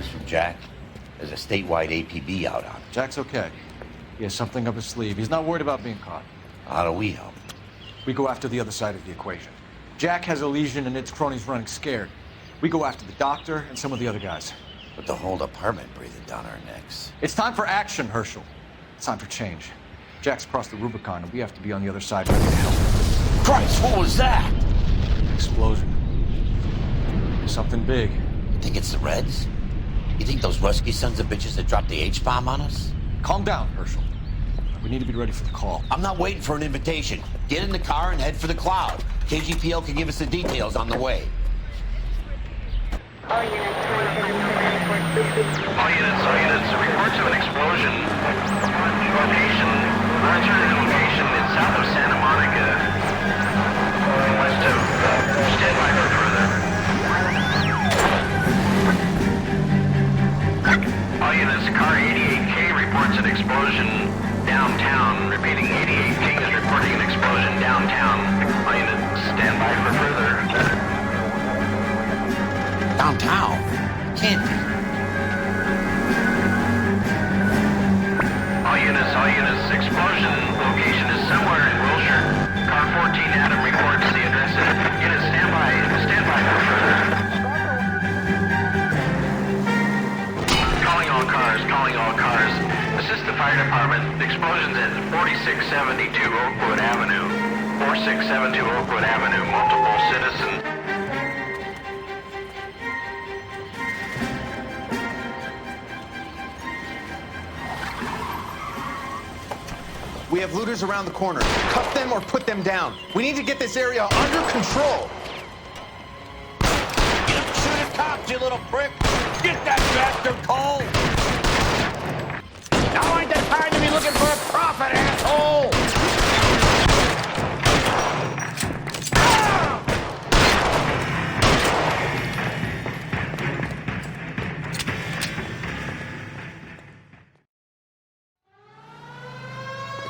news from Jack? There's a statewide APB out on him. Jack's okay. He has something up his sleeve. He's not worried about being caught. How do we help? We go after the other side of the equation. Jack has a legion and its cronies running scared. We go after the doctor and some of the other guys. With the whole department breathing down our necks. It's time for action, Herschel. It's time for change. Jack's crossed the Rubicon, and we have to be on the other side ready to help. Christ, what was that? Explosion. Something big. You think it's the Reds? You think those Rusky sons of bitches that dropped the H-bomb on us? Calm down, Herschel. We need to be ready for the call. I'm not waiting for an invitation. Get in the car and head for the cloud. KGPL can give us the details on the way. All units, reports of an explosion. Location, alternative location in south of Santa Monica. West of, stand by for further. All units, car 88K reports an explosion downtown. Repeating, 88K is reporting an explosion downtown. All units, stand by for further. Downtown? Can't be. All units, explosion location is somewhere in Wilshire. Car 14 Adam reports the address. Units, stand by for further. Calling all cars. Assist the fire department. The explosion's at 4672 Oakwood Avenue. 4672 Oakwood Avenue. Multiple citizens. We have looters around the corner. Cuff them or put them down. We need to get this area under control. You don't shoot at cops, you little prick! Get that bastard cold! Now ain't the time to be looking for a profit, asshole!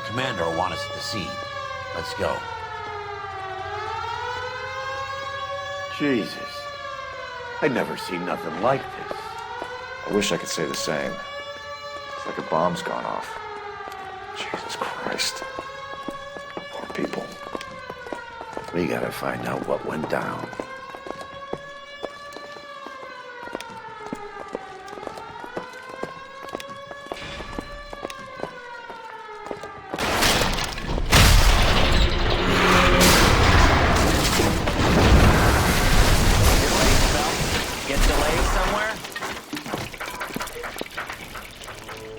Commander will want us at the scene. Let's go. Jesus. I'd never seen nothing like this. I wish I could say the same. It's like a bomb's gone off. Jesus Christ. Poor people. We gotta find out what went down.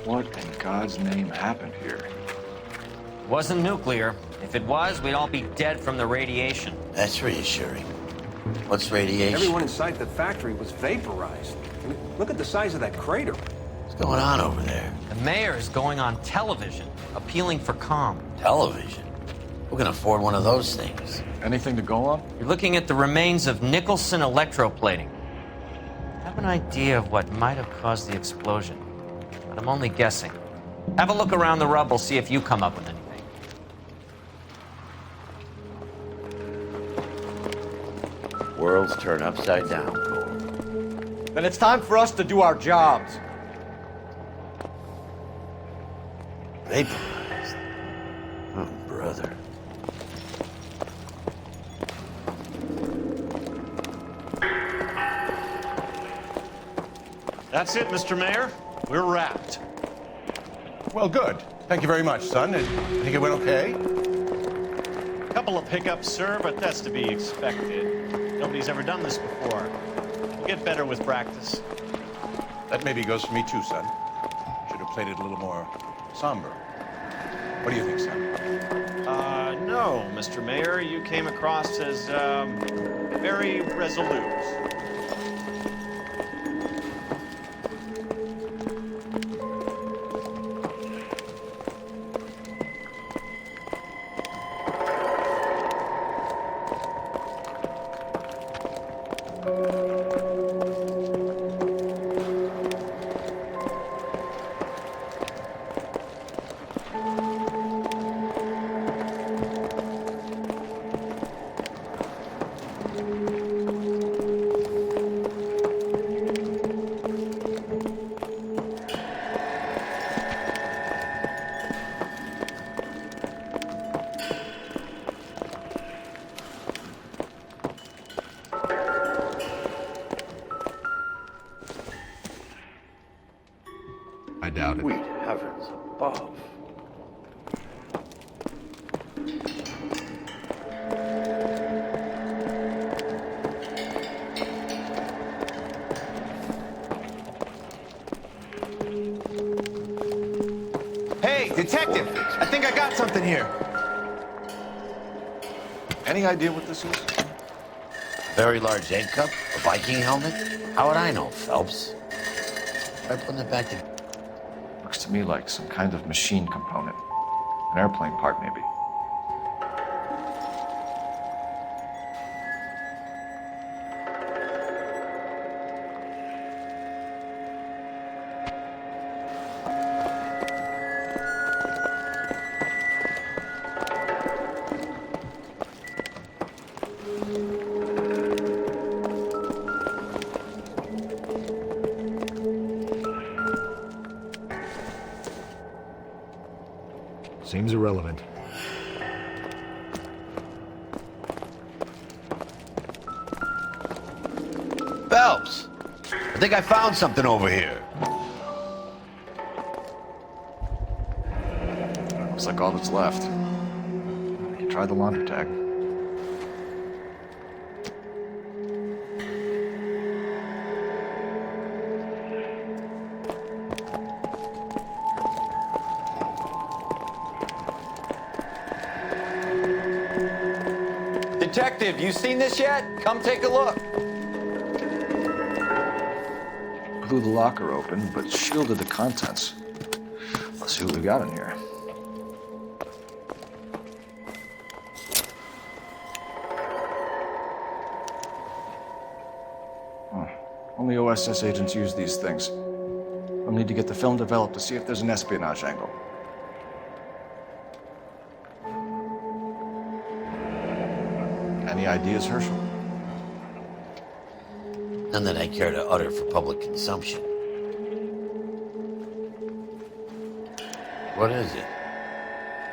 What in God's name happened here? Wasn't nuclear. If it was, we'd all be dead from the radiation. That's reassuring. What's radiation? Everyone inside the factory was vaporized. I mean, look at the size of that crater. What's going on over there? The mayor is going on television, appealing for calm. Television? Who can afford one of those things? Anything to go on? You're looking at the remains of Nicholson electroplating. I have an idea of what might have caused the explosion, but I'm only guessing. Have a look around the rubble, see if you come up with anything. Worlds turn upside down. Then it's time for us to do our jobs. Vaporized. Oh, brother. That's it, Mr. Mayor. We're wrapped. Well, good. Thank you very much, son. I think it went okay. Couple of hiccups, sir, but that's to be expected. Nobody's ever done this before. We'll get better with practice. That maybe goes for me too, son. Should have played it a little more somber. What do you think, son? No, Mr. Mayor. You came across as, very resolute. found it. Sweet heavens above. Hey, detective! I think I got something here. Any idea what this is? Very large egg cup? A Viking helmet? How would I know, Phelps? Try putting it back in. Looks to me like some kind of machine component. An airplane part, maybe. Seems irrelevant. Phelps! I think I found something over here. Looks like all that's left. You tried the laundry tag. Detective, you seen this yet? Come take a look. Blew the locker open, but shielded the contents. Let's see what we got in here. Only OSS agents use these things. We'll need to get the film developed to see if there's an espionage angle. Any ideas, Herschel? None that I care to utter for public consumption. What is it?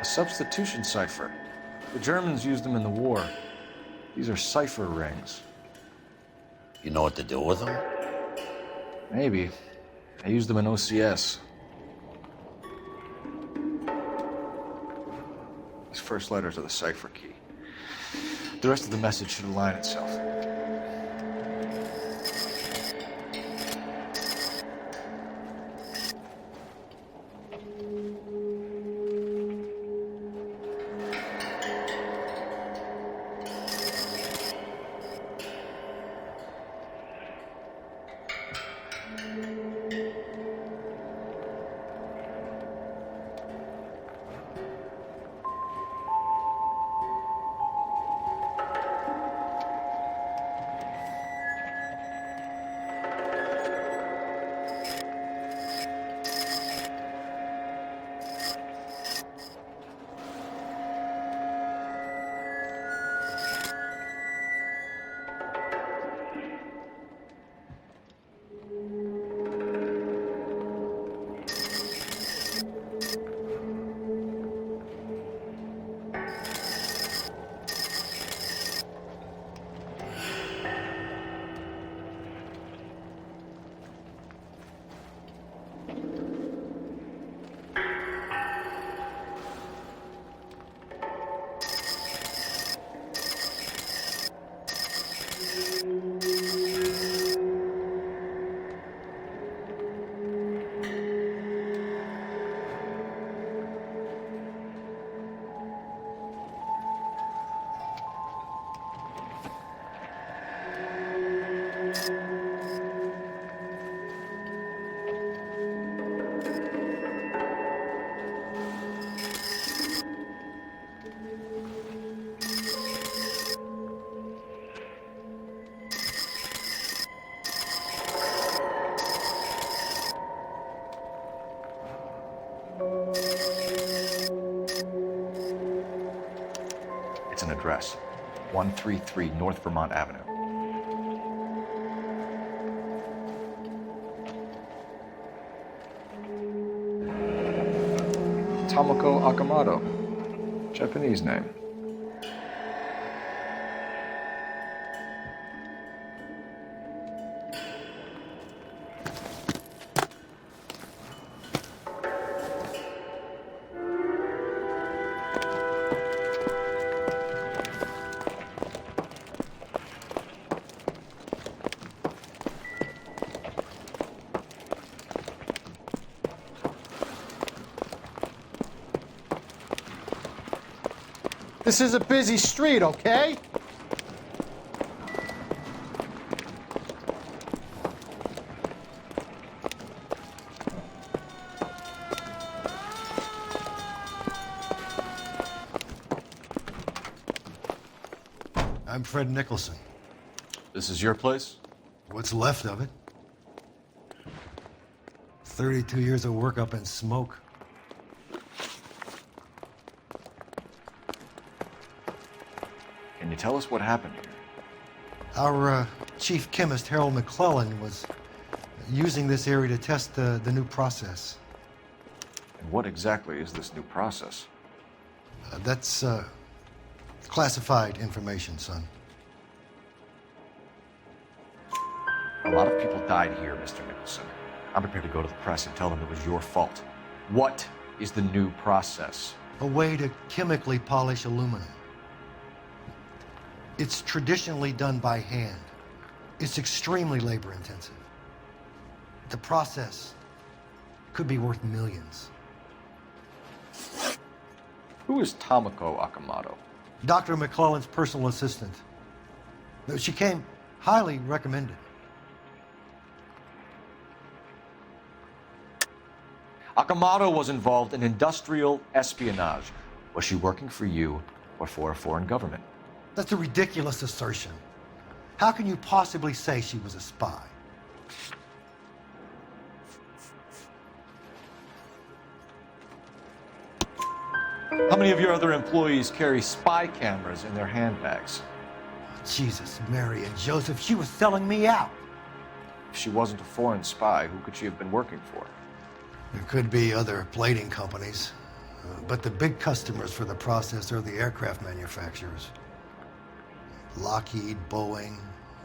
A substitution cipher. The Germans used them in the war. These are cipher rings. You know what to do with them? Maybe. I used them in OCS. These first letters are the cipher key. The rest of the message should align itself. It's an address. 133 North Vermont Avenue. Tomoko Akamoto. Japanese name. This is a busy street, okay? I'm Fred Nicholson. This is your place? What's left of it? 32 years of work up in smoke. Can you tell us what happened here? Our chief chemist, Harold McClellan, was using this area to test the new process. And what exactly is this new process? That's classified information, son. A lot of people died here, Mr. Nicholson. I'm prepared to go to the press and tell them it was your fault. What is the new process? A way to chemically polish aluminum. It's traditionally done by hand. It's extremely labor intensive. The process could be worth millions. Who is Tomoko Akamoto? Dr. McClellan's personal assistant. She came highly recommended. Akamoto was involved in industrial espionage. Was she working for you or for a foreign government? That's a ridiculous assertion. How can you possibly say she was a spy? How many of your other employees carry spy cameras in their handbags? Jesus, Mary and Joseph, she was selling me out. If she wasn't a foreign spy, who could she have been working for? There could be other plating companies, but the big customers for the process are the aircraft manufacturers. Lockheed, Boeing,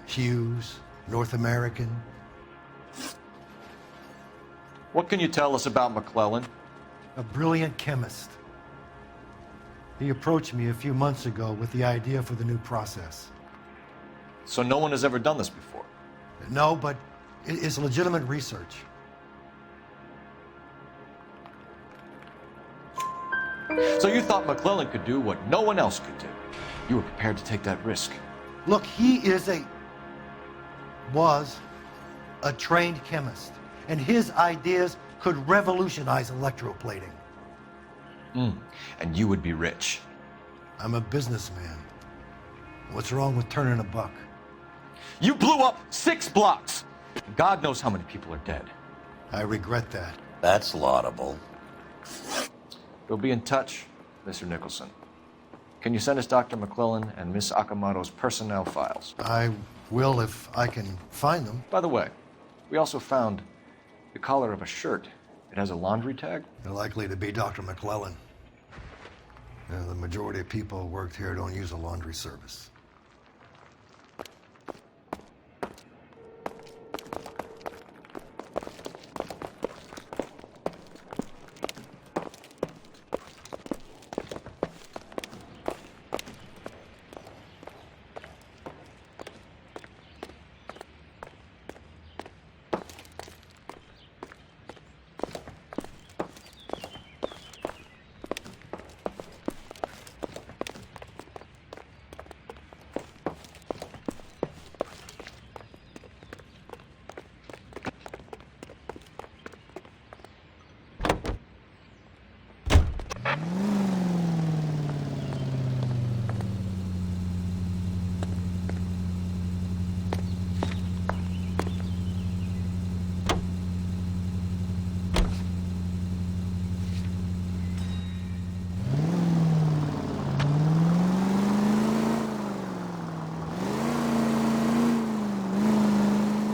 Hughes, North American. What can you tell us about McClellan? A brilliant chemist. He approached me a few months ago with the idea for the new process. So no one has ever done this before? No, but it's legitimate research. So you thought McClellan could do what no one else could do. You were prepared to take that risk. Look, he was a trained chemist, and his ideas could revolutionize electroplating. And you would be rich. I'm a businessman. What's wrong with turning a buck? You blew up 6 blocks! God knows how many people are dead. I regret that. That's laudable. We'll be in touch, Mr. Nicholson. Can you send us Dr. McClellan and Miss Akamoto's personnel files? I will if I can find them. By the way, we also found the collar of a shirt. It has a laundry tag. They're likely to be Dr. McClellan. The majority of people who worked here don't use a laundry service.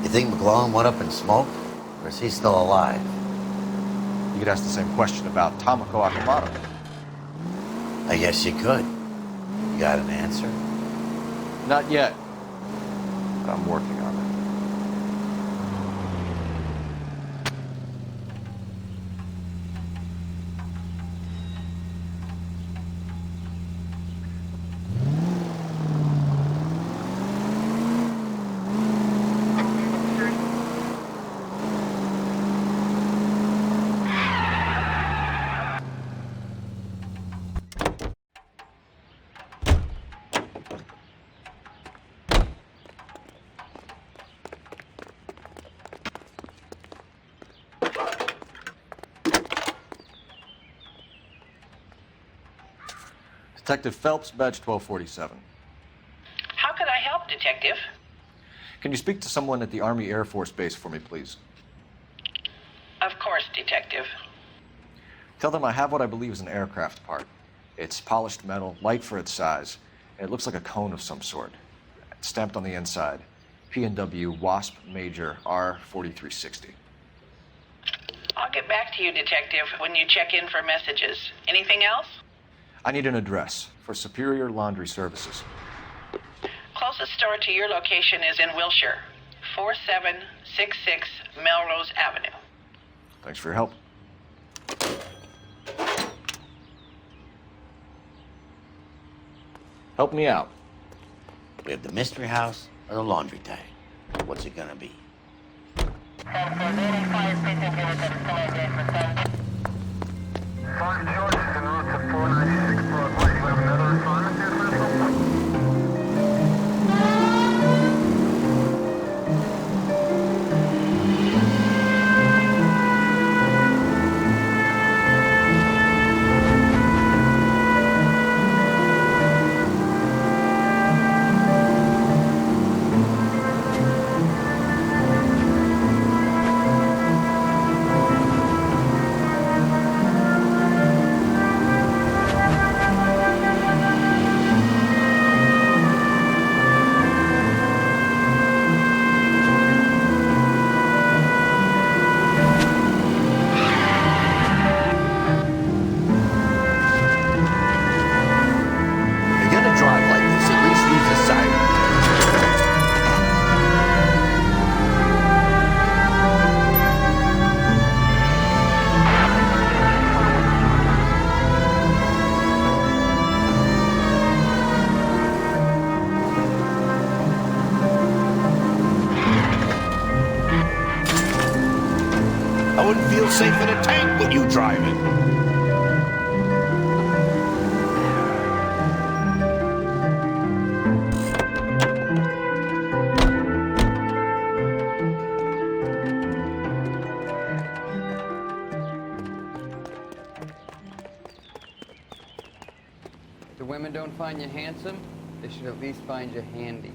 You think McClellan went up in smoke? Or is he still alive? You could ask the same question about Tomoko Akamoto. I guess you could. You got an answer? Not yet, but I'm working on it. Detective Phelps, badge 1247. How could I help, Detective? Can you speak to someone at the Army Air Force Base for me, please? Of course, Detective. Tell them I have what I believe is an aircraft part. It's polished metal, light for its size, and it looks like a cone of some sort. It's stamped on the inside. P&W Wasp Major R4360. I'll get back to you, Detective, when you check in for messages. Anything else? I need an address for Superior Laundry Services. Closest store to your location is in Wilshire, 4766 Melrose Avenue. Thanks for your help. Help me out. We have the mystery house or the laundry tank. What's it gonna be? Fox George, en route to 496 Broadway. Do you have another assignment there, Central? If you're gonna drive like this, at least use the siren. I wouldn't feel safe in a tank with you driving. If the women don't find you handsome, they should at least find you handy.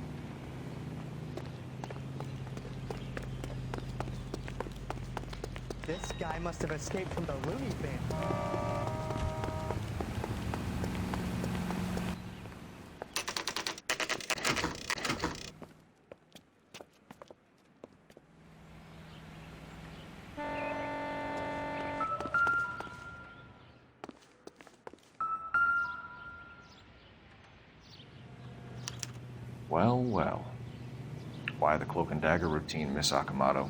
This guy must have escaped from the Looney Bin. Well, well. Why the cloak and dagger routine, Miss Akamoto?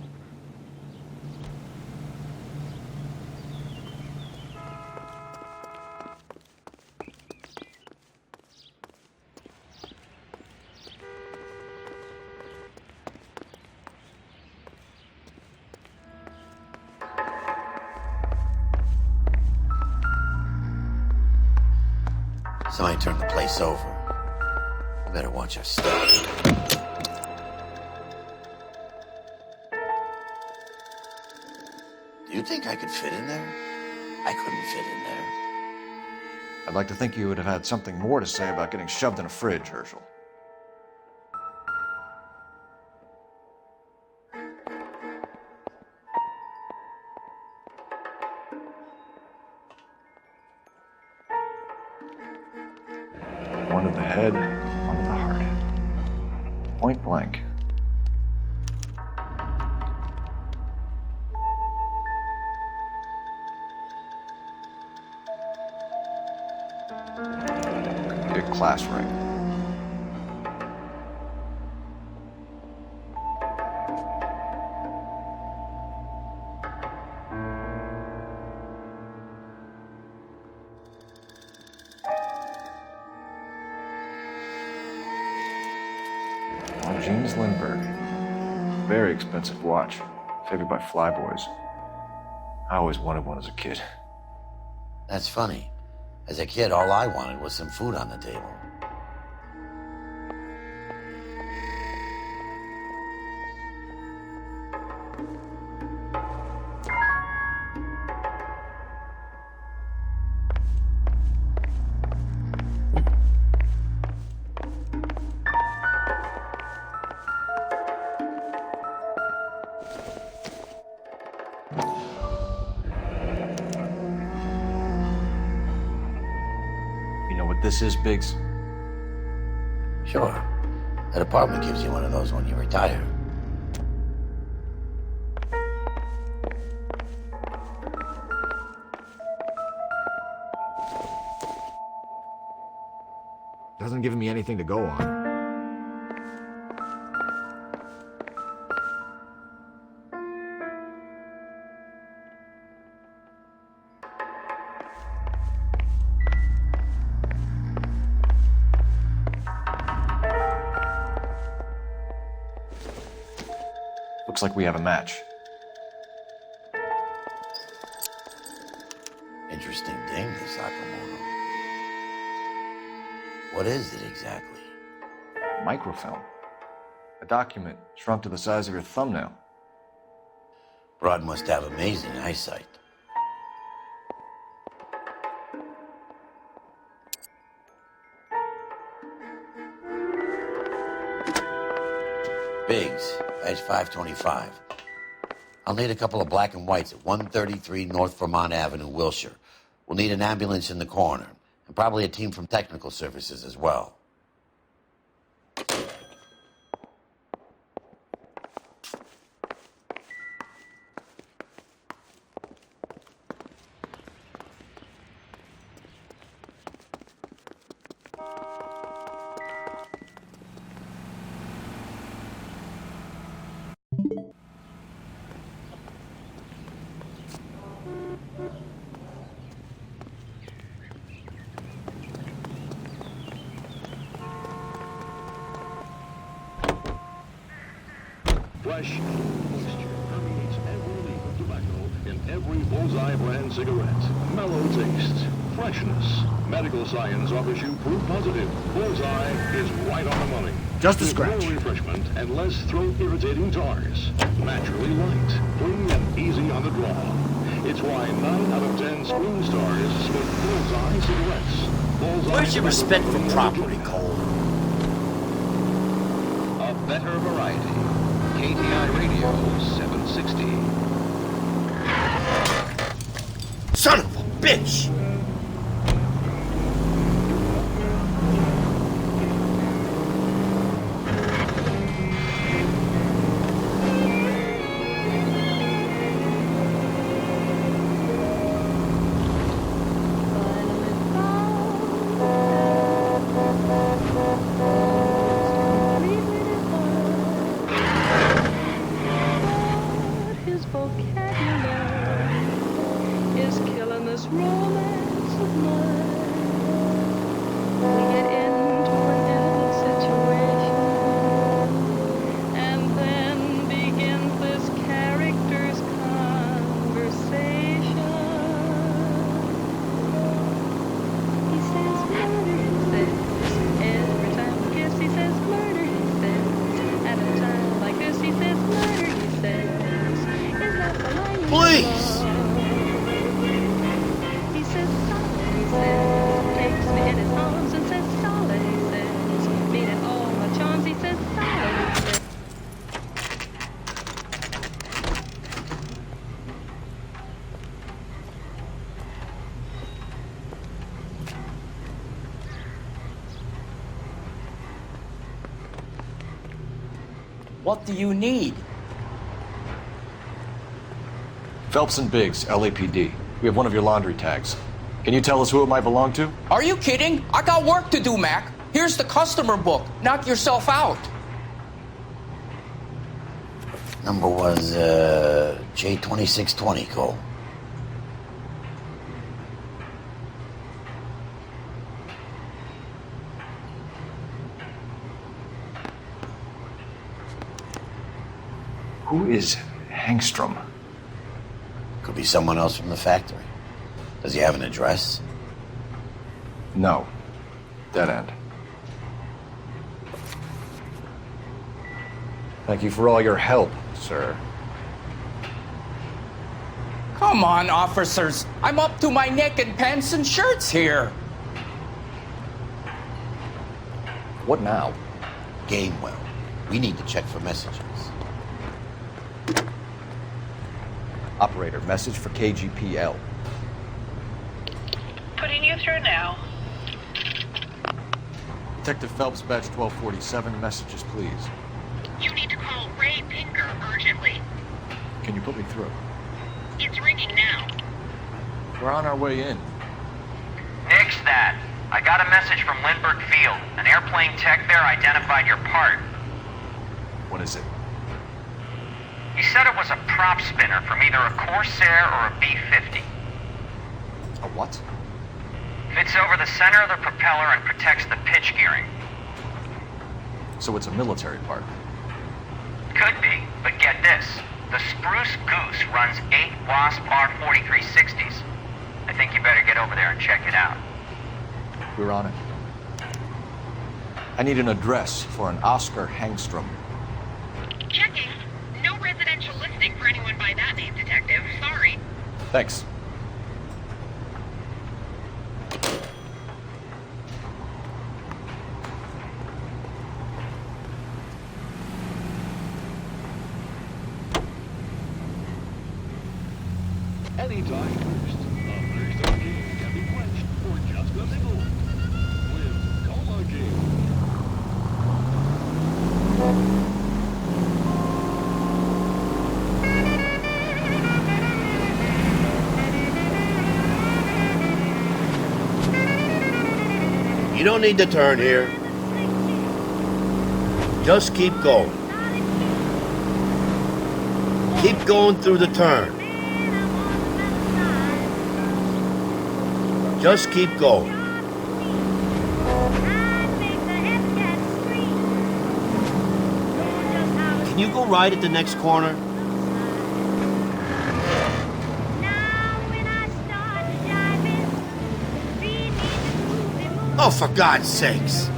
Somebody turned the place over. We better watch our step. Do you think I could fit in there? I couldn't fit in there. I'd like to think you would have had something more to say about getting shoved in a fridge, Herschel. One to the head, one to the heart. Point blank. Big class ring. James Lindbergh. Very expensive watch. Favored by flyboys. I always wanted one as a kid. That's funny. As a kid, all I wanted was some food on the table. this is, Biggs? Sure. That apartment gives you one of those when you retire. Doesn't give me anything to go on. Looks like we have a match. Interesting dame, this Akamoto. What is it exactly? Microfilm. A document shrunk to the size of your thumbnail. Broad must have amazing eyesight. Biggs, badge 525. I'll need a couple of black and whites at 133 North Vermont Avenue, Wilshire. We'll need an ambulance in the corner, and probably a team from technical services as well. Fresh, moisture permeates every leaf of tobacco in every Bullseye brand cigarette. Mellow taste, freshness. Medical science offers you proof positive. Bullseye is right on the money. Just a With scratch. more refreshment and less throat-irritating tars. Naturally light, free and easy on the draw. It's why 9 out of 10 screen stars smoke Bullseye cigarettes. Bullseye Where's your respect for property, Cole? A better variety. KTI Radio 760. Son of a bitch! What do you need? Phelps and Biggs, LAPD. We have one of your laundry tags. Can you tell us who it might belong to? Are you kidding? I got work to do, Mac. Here's the customer book. Knock yourself out. Number was, J2620, Cole. Who is Hangstrom? Could be someone else from the factory. Does he have an address? No. Dead end. Thank you for all your help, sir. Come on, officers. I'm up to my neck in pants and shirts here. What now? Gamewell. We need to check for messages. Operator, message for KGPL. Putting you through now. Detective Phelps, badge 1247, messages, please. You need to call Ray Pinker urgently. Can you put me through? It's ringing now. We're on our way in. Nix that. I got a message from Lindbergh Field. An airplane tech there identified your part. What is it? He said it was a prop spinner from either a Corsair or a B-50. A what? Fits over the center of the propeller and protects the pitch gearing. So it's a military part. Could be, but get this. The Spruce Goose runs 8 Wasp R-4360s. I think you better get over there and check it out. We're on it. I need an address for an Oscar Hangstrom. Checking. No residential listing for anyone by that name, Detective. Sorry. Thanks. Anytime thirst. A thirst of king can be quenched for just a nickel. With Cola King. You don't need to turn here. Just keep going. Keep going through the turn. Just keep going. Can you go right at the next corner? Oh, for God's sakes.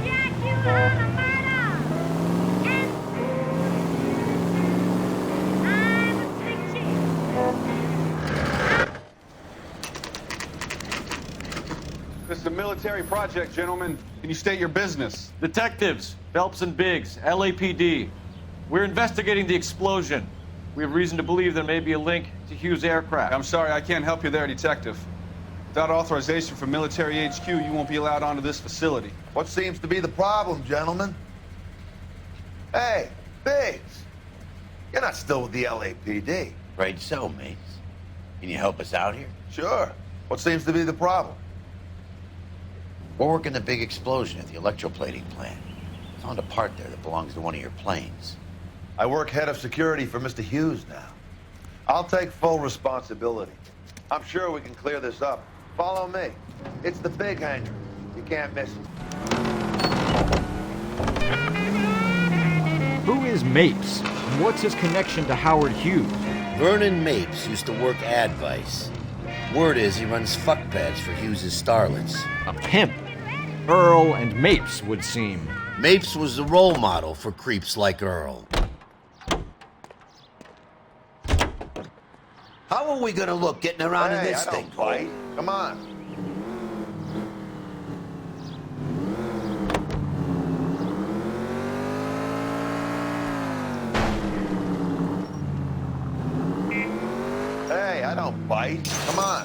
This is a military project, gentlemen. Can you state your business? Detectives, Phelps and Biggs, LAPD. We're investigating the explosion. We have reason to believe there may be a link to Hughes' aircraft. I'm sorry, I can't help you there, Detective. Without authorization from military HQ, you won't be allowed onto this facility. What seems to be the problem, gentlemen? Hey, Biggs. You're not still with the LAPD. Right so, mates. Can you help us out here? Sure. What seems to be the problem? We're working the big explosion at the electroplating plant. Found a part there that belongs to one of your planes. I work head of security for Mr. Hughes now. I'll take full responsibility. I'm sure we can clear this up. Follow me. It's the big hangar. You can't miss it. Who is Mapes? And what's his connection to Howard Hughes? Vernon Mapes used to work Advice. Word is he runs fuck pads for Hughes' starlets. A pimp. Earl and Mapes would seem. Mapes was the role model for creeps like Earl. How are we gonna look getting around in this I thing? don't bite. Come on. Hey, I don't bite. Come on.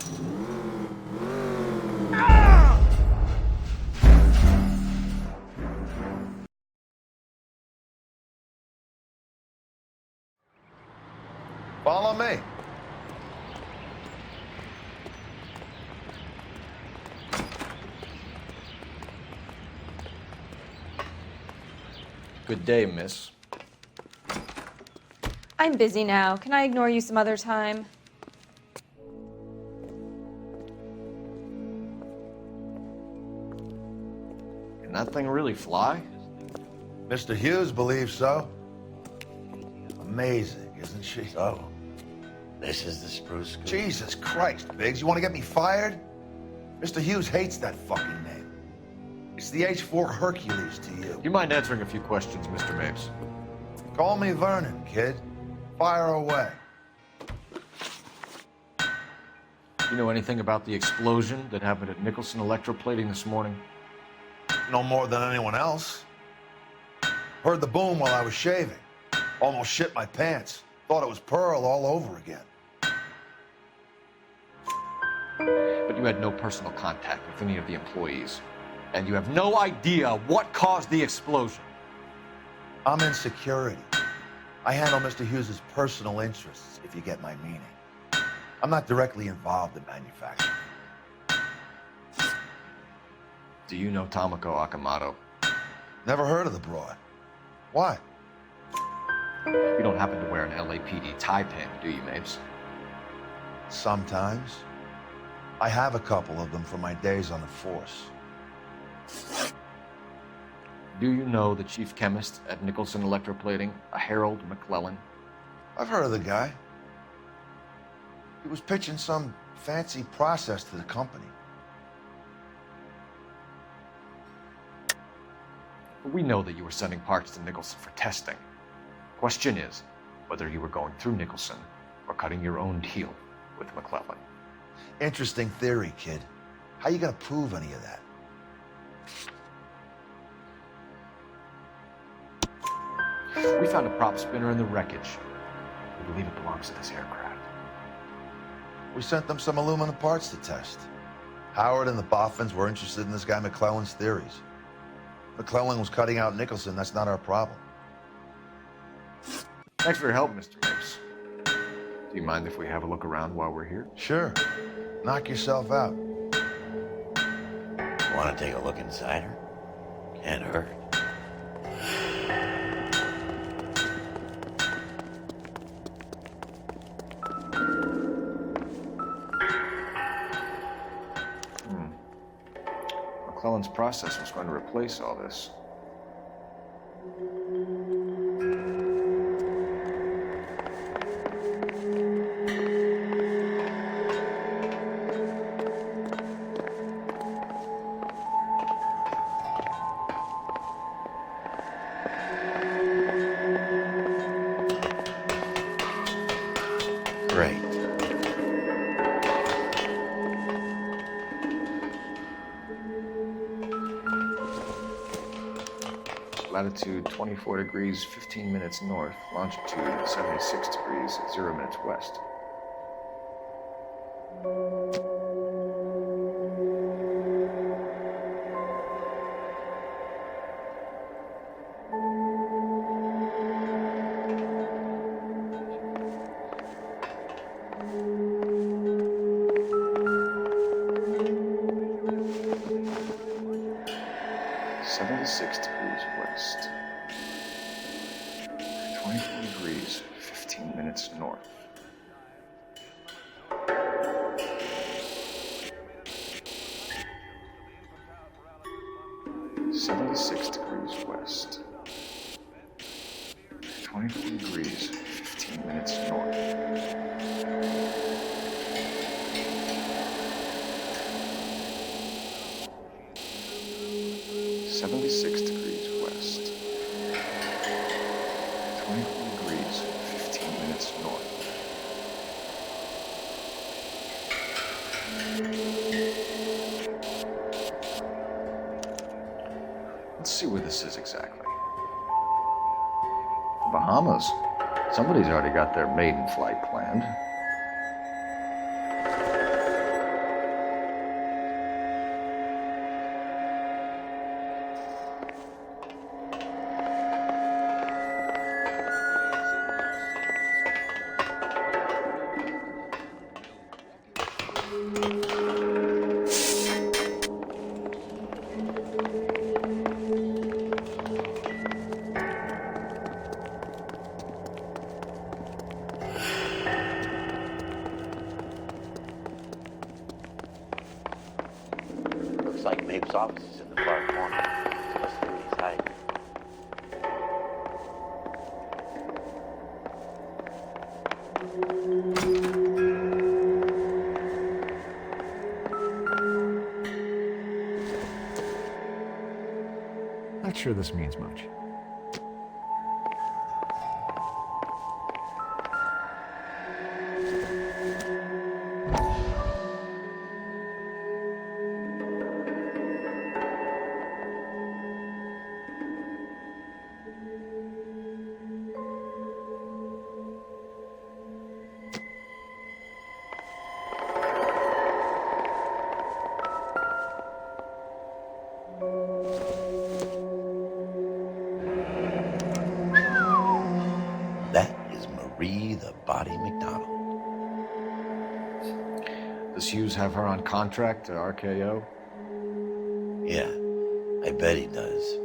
Follow me. Good day, miss. I'm busy now. Can I ignore you some other time? Can that thing really fly? Mr. Hughes believes so. Amazing, isn't she? So, this is the Spruce Goose. Jesus Christ, Biggs, you want to get me fired? Mr. Hughes hates that fucking name. It's the H-4 Hercules to you. You mind answering a few questions, Mr. Mapes? Call me Vernon, kid. Fire away. You know anything about the explosion that happened at Nicholson Electroplating this morning? No more than anyone else. Heard the boom while I was shaving. Almost shit my pants. Thought it was Pearl all over again. But you had no personal contact with any of the employees. And you have no idea what caused the explosion. I'm in security. I handle Mr. Hughes' personal interests, if you get my meaning. I'm not directly involved in manufacturing. Do you know Tomoko Akamoto? Never heard of the broad. Why? You don't happen to wear an LAPD tie pin, do you, Mapes? Sometimes. I have a couple of them from my days on the force. Do you know the chief chemist at Nicholson Electroplating, a Harold McClellan? I've heard of the guy. He was pitching some fancy process to the company. We know that you were sending parts to Nicholson for testing. Question is whether you were going through Nicholson or cutting your own deal with McClellan. Interesting theory, kid. How you gonna prove any of that? We found a prop spinner in the wreckage. We believe it belongs to this aircraft. We sent them some aluminum parts to test. Howard and the Boffins were interested in this guy McClellan's theories. McClellan was cutting out Nicholson. That's not our problem. Thanks for your help, Mr. Mapes. Do you mind if we have a look around while we're here? Sure. Knock yourself out. Want to take a look inside her? Can't hurt. McClellan's process was going to replace all this. Great. Latitude 24 degrees, 15 minutes north. Longitude 76 degrees, 0 minutes west. West. 24 degrees, 15 minutes north. "76 degrees west. 24 degrees, 15 minutes north." "76 degrees west. 24 degrees, 15 minutes north." Let's see where this is exactly. Bahamas. Somebody's already got their maiden flight planned. Looks like Mapes' office is in the far corner. So let's see what he's hiding. Not sure this means much. Body McDonald. Does Hughes have her on contract to RKO? Yeah, I bet he does.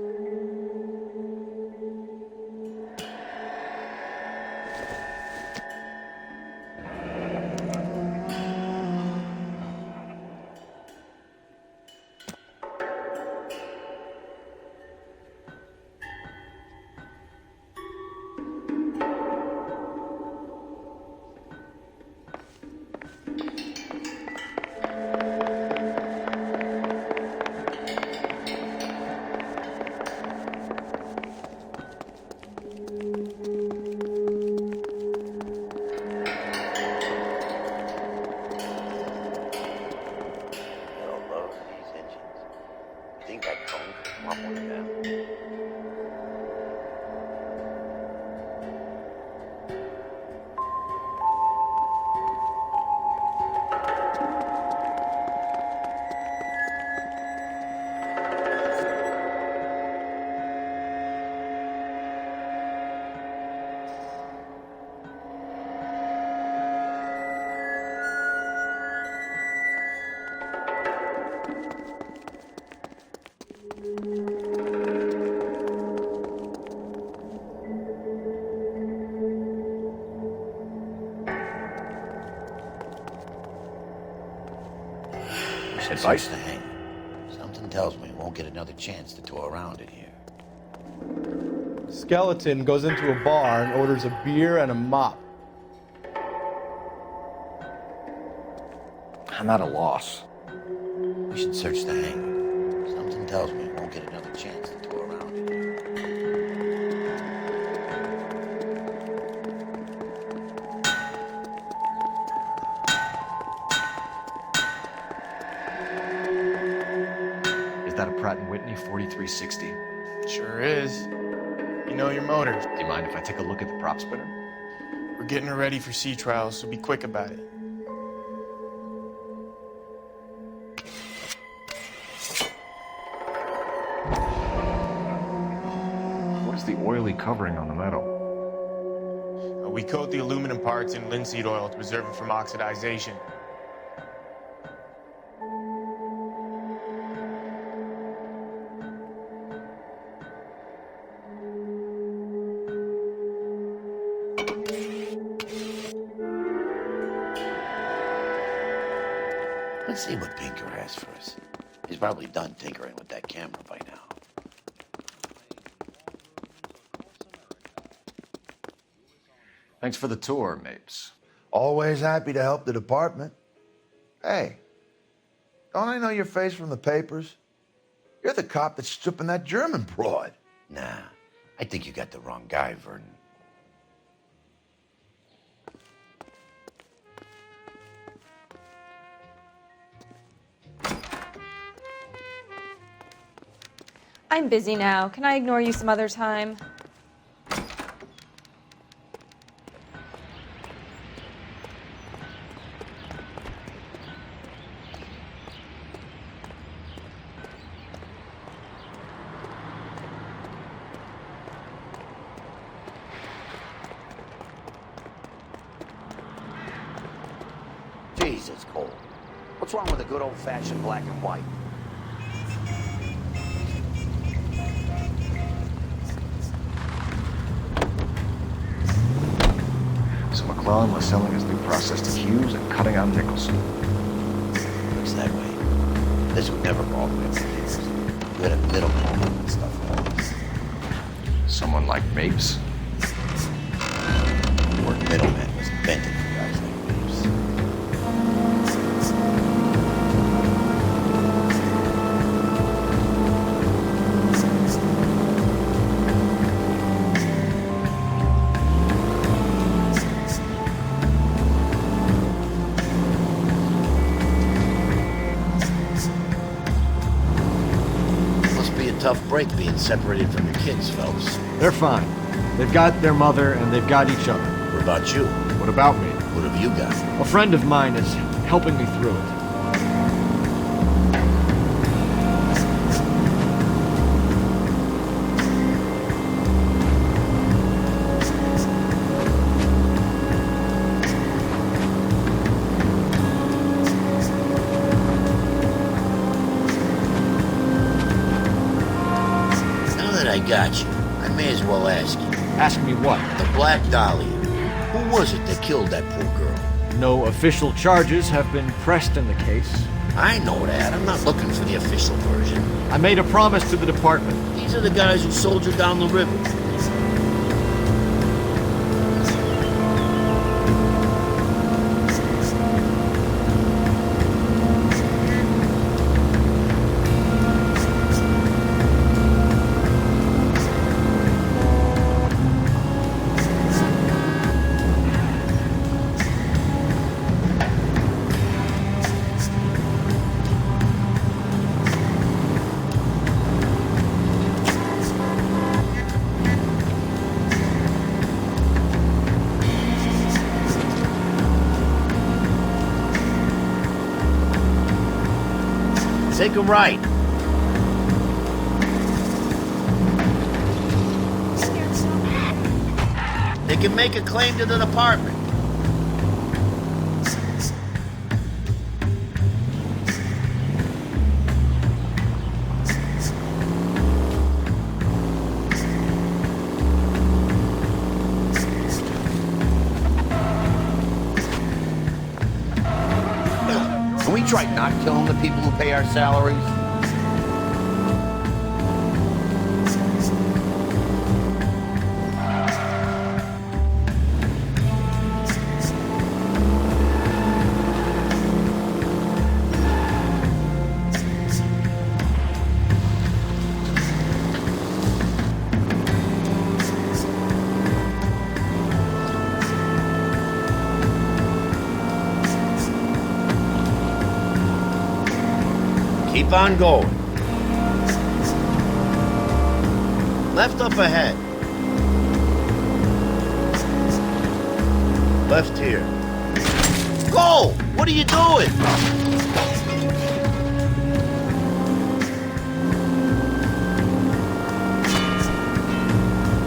Advice? The hangar. Something tells me we won't get another chance to tour around in here. Skeleton goes into a bar and orders a beer and a mop. I'm at a loss. We should search the hangar. Something tells me we won't get another chance to tour around in here. Is that a Pratt & Whitney 4360? Sure is. You know your motors. Do you mind if I take a look at the prop spinner? We're getting her ready for sea trials, so be quick about it. What is the oily covering on the metal? We coat the aluminum parts in linseed oil to preserve it from oxidization. Let's see what Pinker has for us. He's probably done tinkering with that camera by now. Thanks for the tour, Mapes. Always happy to help the department. Hey, don't I know your face from the papers? You're the cop that's stripping that German broad. Nah, I think you got the wrong guy, Vernon. I'm busy now. Can I ignore you some other time? Jeez, it's cold. What's wrong with a good old-fashioned black and white? So McClellan was selling his new process to Hughes and cutting on Nicholson. Looks that way. This would never bother me for years. We had a middleman and stuff for us. Someone like Mapes? The word middleman was invented for guys like Mapes. Tough break being separated from your kids, Phelps. They're fine. They've got their mother and they've got each other. What about you? What about me? What have you got? A friend of mine is helping me through it. I got you. I may as well ask you. Ask me what? The Black Dahlia. Who was it that killed that poor girl? No official charges have been pressed in the case. I know that. I'm not looking for the official version. I made a promise to the department. These are the guys who soldiered down the river. Take a right. They can make a claim to the department. Can we try not killing the people who pay our salaries? Keep on going. Left up ahead. Left here. Go! What are you doing?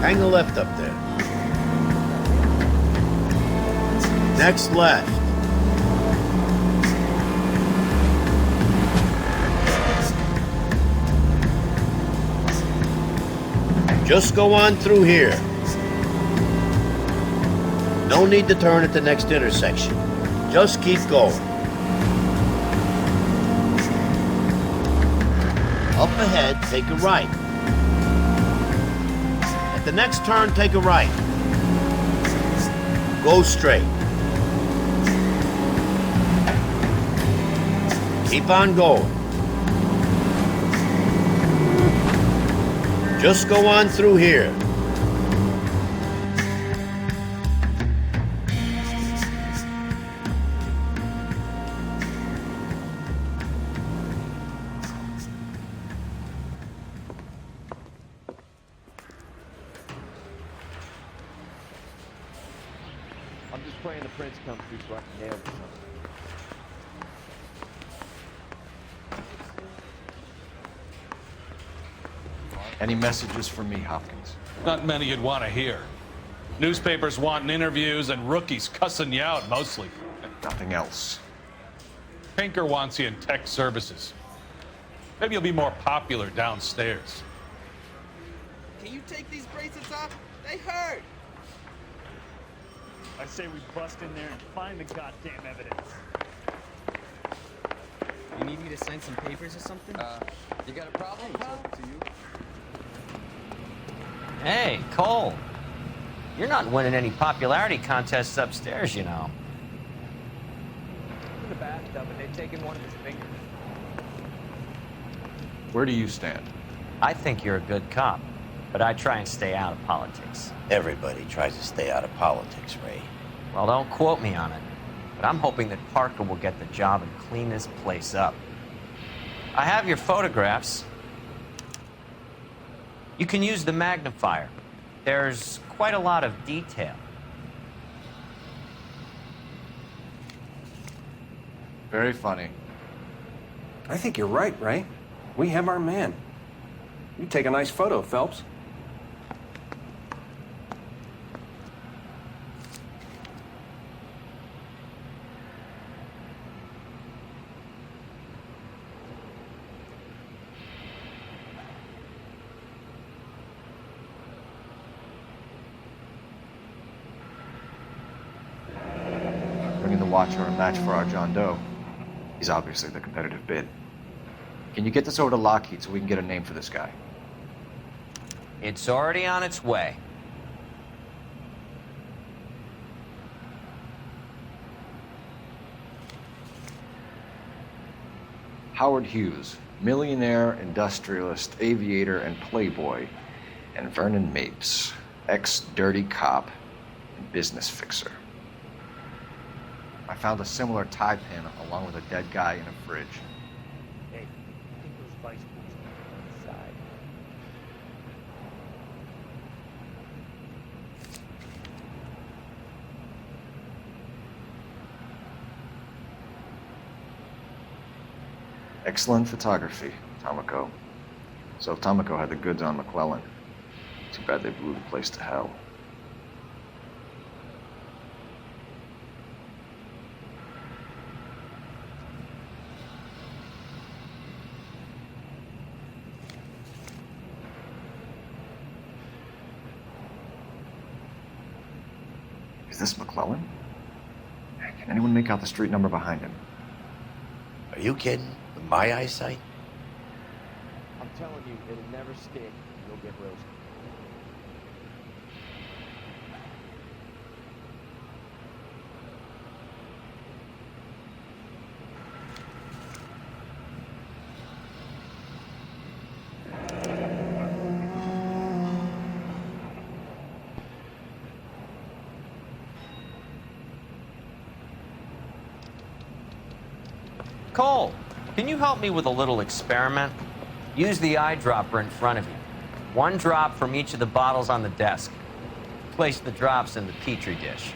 Hang the left up there. Next left. Just go on through here. No need to turn at the next intersection. Just keep going. Up ahead, take a right. At the next turn, take a right. Go straight. Keep on going. Just go on through here. I'm just praying the prince comes through so I can nail this. Any messages for me, Hopkins? Not many you'd want to hear. Newspapers wanting interviews and rookies cussing you out mostly. Nothing else. Pinker wants you in tech services. Maybe you'll be more popular downstairs. Can you take these bracelets off? They hurt. I say we bust in there and find the goddamn evidence. You need me to sign some papers or something? You got a problem? To you. Hey, Cole. You're not winning any popularity contests upstairs, you know. In the bathtub, and they've taken one of his fingers. Where do you stand? I think you're a good cop, but I try and stay out of politics. Everybody tries to stay out of politics, Ray. Well, don't quote me on it, but I'm hoping that Parker will get the job and clean this place up. I have your photographs. You can use the magnifier. There's quite a lot of detail. Very funny. I think you're right, Ray. We have our man. You take a nice photo, Phelps. watch or a match for our John Doe. He's obviously the competitive bid. Can you get this over to Lockheed so we can get a name for this guy? It's already on its way. Howard Hughes, millionaire, industrialist, aviator, and playboy, and Vernon Mapes, ex-dirty cop and business fixer. I found a similar tie pin along with a dead guy in a fridge. Hey, I think those bicycles are inside. Excellent photography, Tomoko. So Tomoko had the goods on McClellan. Too bad they blew the place to hell. Is this McClellan? Can anyone make out the street number behind him? Are you kidding? With my eyesight? I'm telling you, it'll never stick. You'll get roasted. Cole, can you help me with a little experiment? Use the eyedropper in front of you. One drop from each of the bottles on the desk. Place the drops in the petri dish.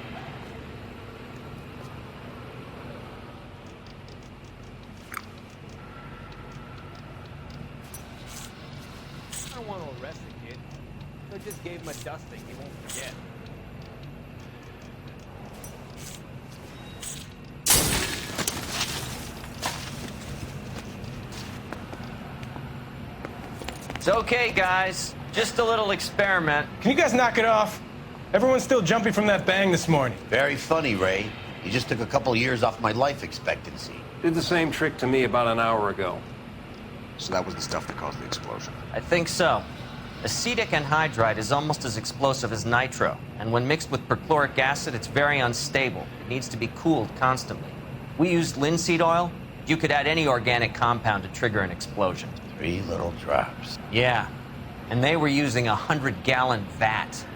I don't want to arrest the kid. I just gave him a dusting. He won't forget. It's okay, guys. Just a little experiment. Can you guys knock it off? Everyone's still jumping from that bang this morning. Very funny, Ray. You just took a couple of years off my life expectancy. Did the same trick to me about an hour ago. So that was the stuff that caused the explosion. I think so. Acetic anhydride is almost as explosive as nitro, and when mixed with perchloric acid, it's very unstable. It needs to be cooled constantly. We used linseed oil. You could add any organic compound to trigger an explosion. 3 little drops. Yeah, and they were using a 100-gallon vat.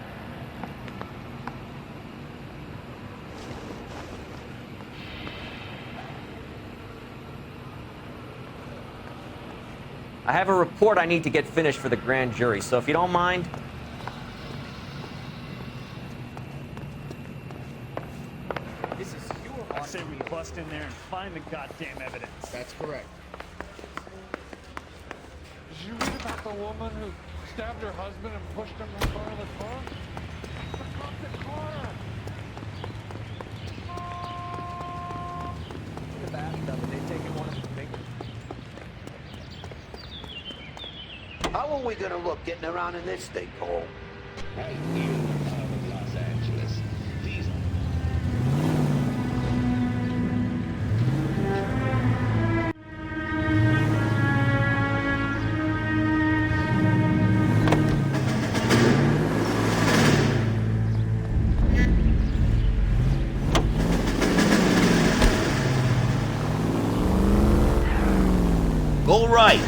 I have a report I need to get finished for the grand jury, so if you don't mind. This is your I say we bust in there and find the goddamn evidence. That's correct. Did you read about the woman who stabbed her husband and pushed him in front of the car? The cops had caught her. In the bathtub, and they've taken one of his fingers. How are we gonna look getting around in this thing, Cole? Right here in the town of Los Angeles. These Go right.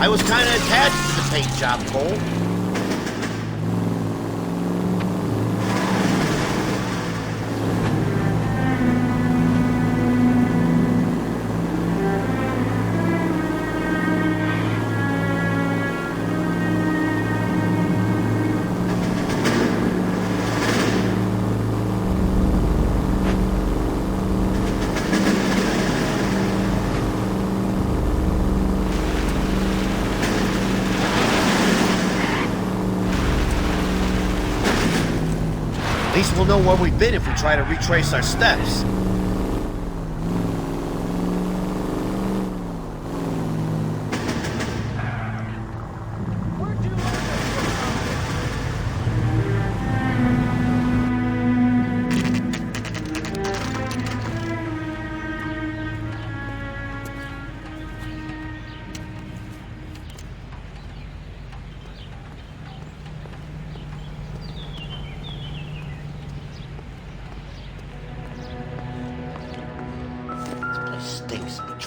I was kind of attached to the paint job, Cole. At least we'll know where we've been if we try to retrace our steps.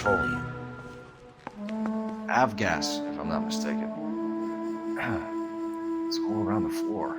petroleum. Avgas, if I'm not mistaken. It's all around the floor.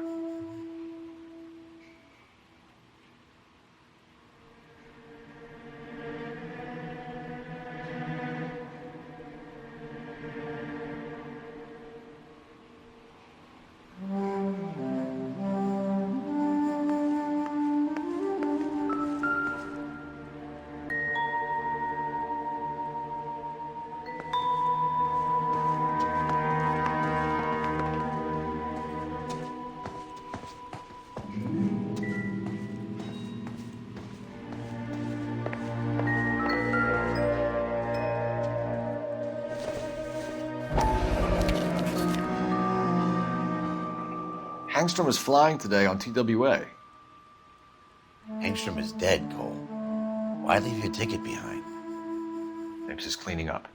Hangstrom is flying today on TWA. Hangstrom is dead, Cole. Why leave your ticket behind? Mapes is cleaning up.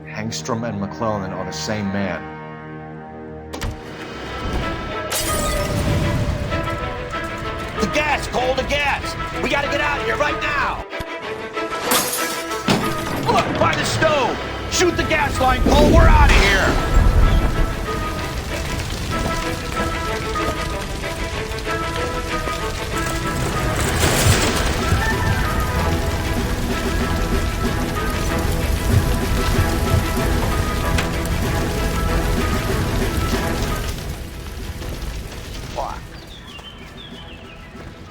Hangstrom and McClellan are the same man. The gas, Cole, the gas! We gotta get out of here right now! Look, by the stove! Shoot the gas line, Cole, we're out of here!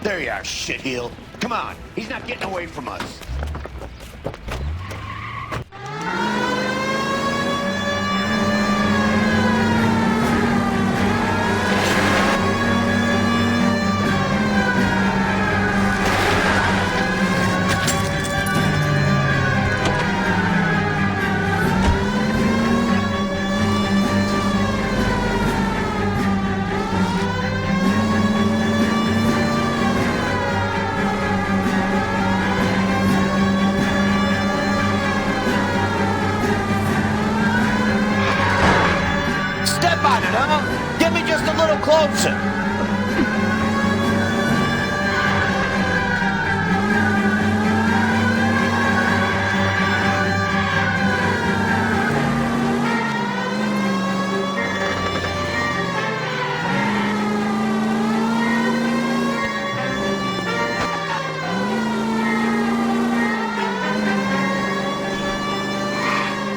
There you are, shitheel. Come on, he's not getting away from us. Get me just a little closer.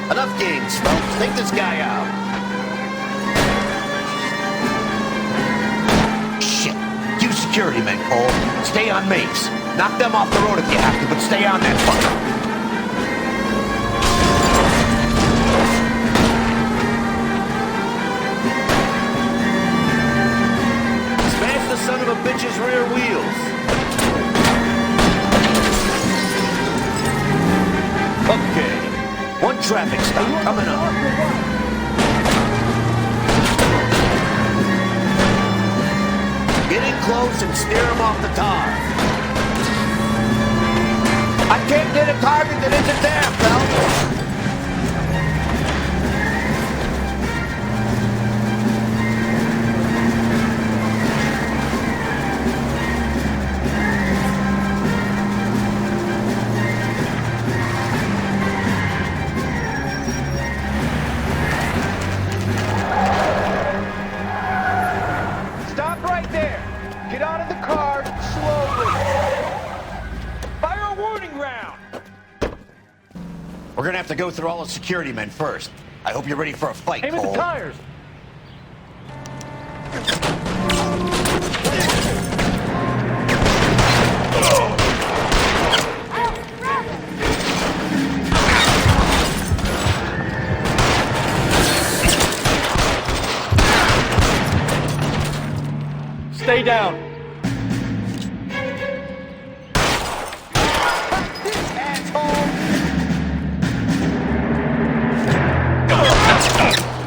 Enough games, folks. Take this guy out. Security men, Cole. Stay on Mapes. Knock them off the road if you have to, but stay on that fucker. Smash the son of a bitch's rear wheels. Okay. One traffic stop coming up. Get in close and steer him off the tar. I can't hit a target that isn't there, Phelps. We're gonna have to go through all the security men first. I hope you're ready for a fight, Aim at Cole. the tires! Stay down.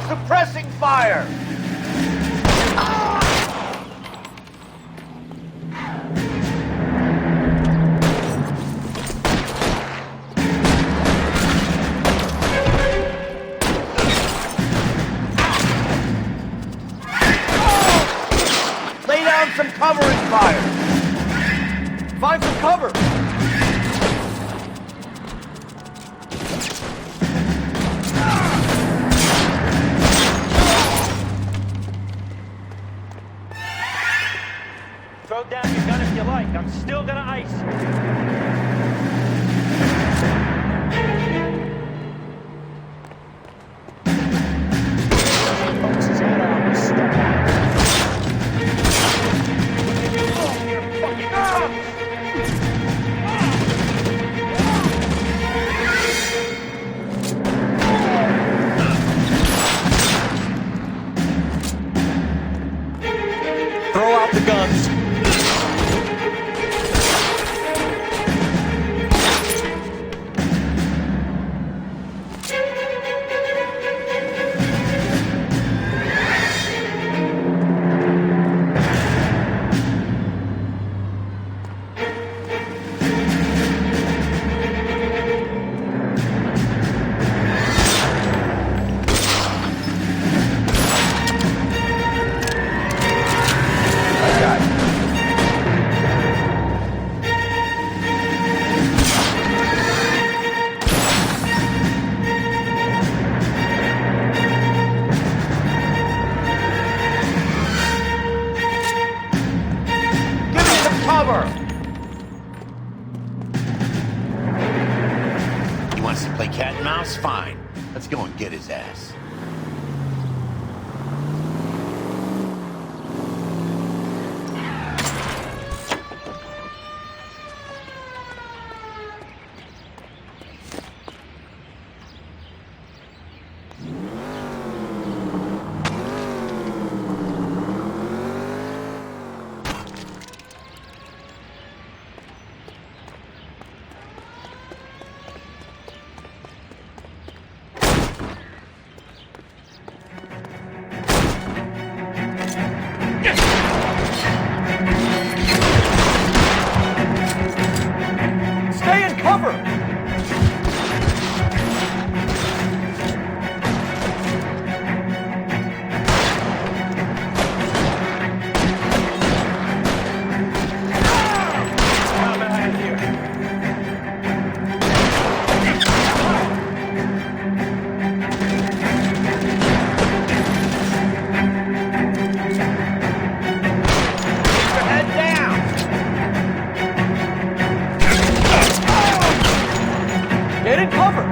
Suppressing fire! covering fire! Find some cover! Throw down your gun if you like. I'm still gonna ice. Throw out the guns. He wants to play cat and mouse? Fine. Let's go and get his ass. Stay in cover! Get in cover!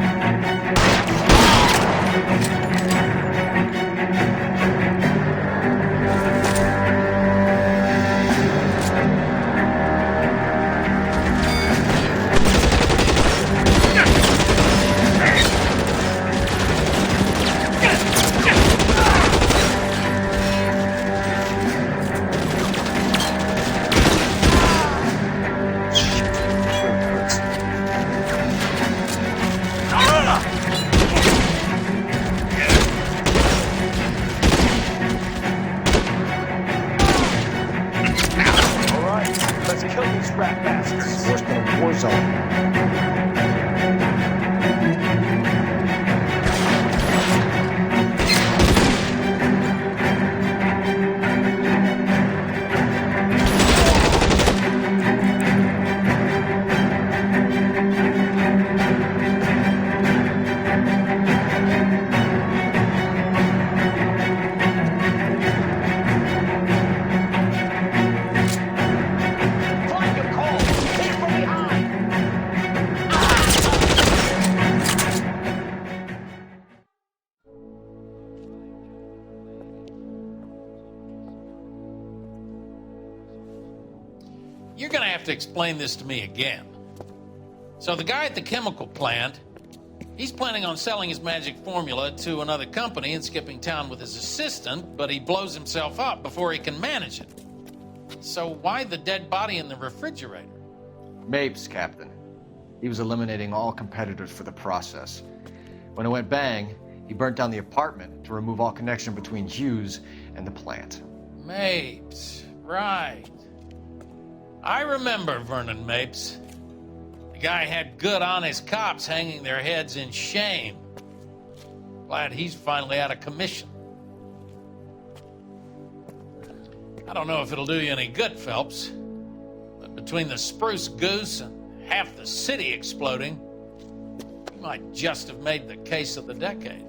Let's kill these rat bastards. Worse than a war zone. You're gonna have to explain this to me again. So the guy at the chemical plant, he's planning on selling his magic formula to another company and skipping town with his assistant, but he blows himself up before he can manage it. So why the dead body in the refrigerator? Mapes, Captain. He was eliminating all competitors for the process. When it went bang, he burnt down the apartment to remove all connection between Hughes and the plant. Mapes, right. I remember Vernon Mapes. The guy had good, honest cops hanging their heads in shame. Glad he's finally out of commission. I don't know if it'll do you any good, Phelps, but between the spruce goose and half the city exploding, you might just have made the case of the decade.